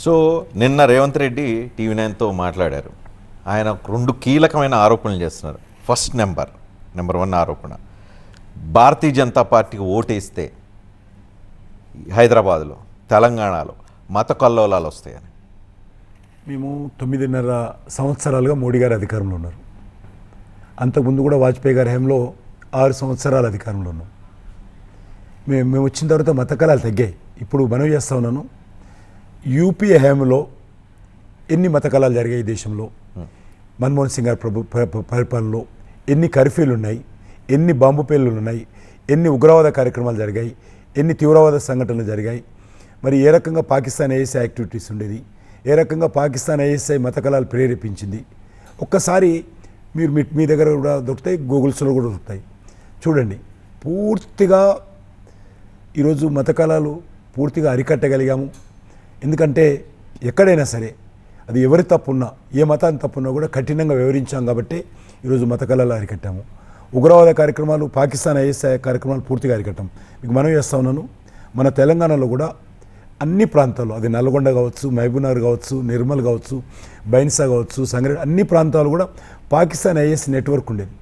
So నిన్న రేవంత్ రెడ్డి టీవీ9తో మాట్లాడారు. ఆయన 2 కీలకమైన ఆరోపణలు చేస్తున్నారు. ఫస్ట్ నెంబర్ 1 ఆరోపణ, భారతీయ జనతా పార్టీకి ఓటేస్తే హైదరాబాద్లో, తెలంగాణలో మత కల్లోలాలు వస్తాయని. మేము 9.5 సంవత్సరాలుగా మోడీ గారు అధికారంలో ఉన్నారు. అంతకుముందు కూడా వాజ్పేయి గారి హయాంలో 6 సంవత్సరాలు అధికారంలో ఉన్నాం. మేము వచ్చిన తర్వాత మత కళాలు తగ్గాయి. ఇప్పుడు మనవి చేస్తా ఉన్నాను, యూపీఏ హయాంలో ఎన్ని మత కళాలు జరిగాయి ఈ దేశంలో, మన్మోహన్ సింగ్ గారి పరిపాలనలో ఎన్ని కర్ఫ్యూలు ఉన్నాయి, ఎన్ని బాంబు పేలులు ఉన్నాయి, ఎన్ని ఉగ్రవాద కార్యక్రమాలు జరిగాయి, ఎన్ని తీవ్రవాద సంఘటనలు జరిగాయి, మరి ఏ రకంగా పాకిస్తాన్ ఐఎస్ఐ యాక్టివిటీస్ ఉండేది, ఏ రకంగా పాకిస్తాన్ ఐఎస్ఐ మత కళాలు ప్రేరేపించింది. ఒక్కసారి మీరు మీ దగ్గర కూడా దొరుకుతాయి, గూగుల్స్లో కూడా దొరుకుతాయి, చూడండి. పూర్తిగా ఈరోజు మత కళాలు పూర్తిగా అరికట్టగలిగాము. ఎందుకంటే ఎక్కడైనా సరే అది ఎవరి తప్పున్నా, ఏ మతాన్ని తప్పున్నా కూడా కఠినంగా వివరించాం కాబట్టి ఈరోజు మత కళాలు అరికట్టాము. ఉగ్రవాద కార్యక్రమాలు, పాకిస్తాన్ ఐఎస్ఐ కార్యక్రమాలు పూర్తిగా అరికట్టాం. మీకు మనవి చేస్తా ఉన్నాను, మన తెలంగాణలో కూడా అన్ని ప్రాంతాల్లో, అది నల్గొండ కావచ్చు, మహబూబ్నగర్ కావచ్చు, నిర్మల్ కావచ్చు, బైన్సా కావచ్చు, సంగారెడ్డి, అన్ని ప్రాంతాలు కూడా పాకిస్తాన్ ఐఎస్ నెట్వర్క్ ఉండేది.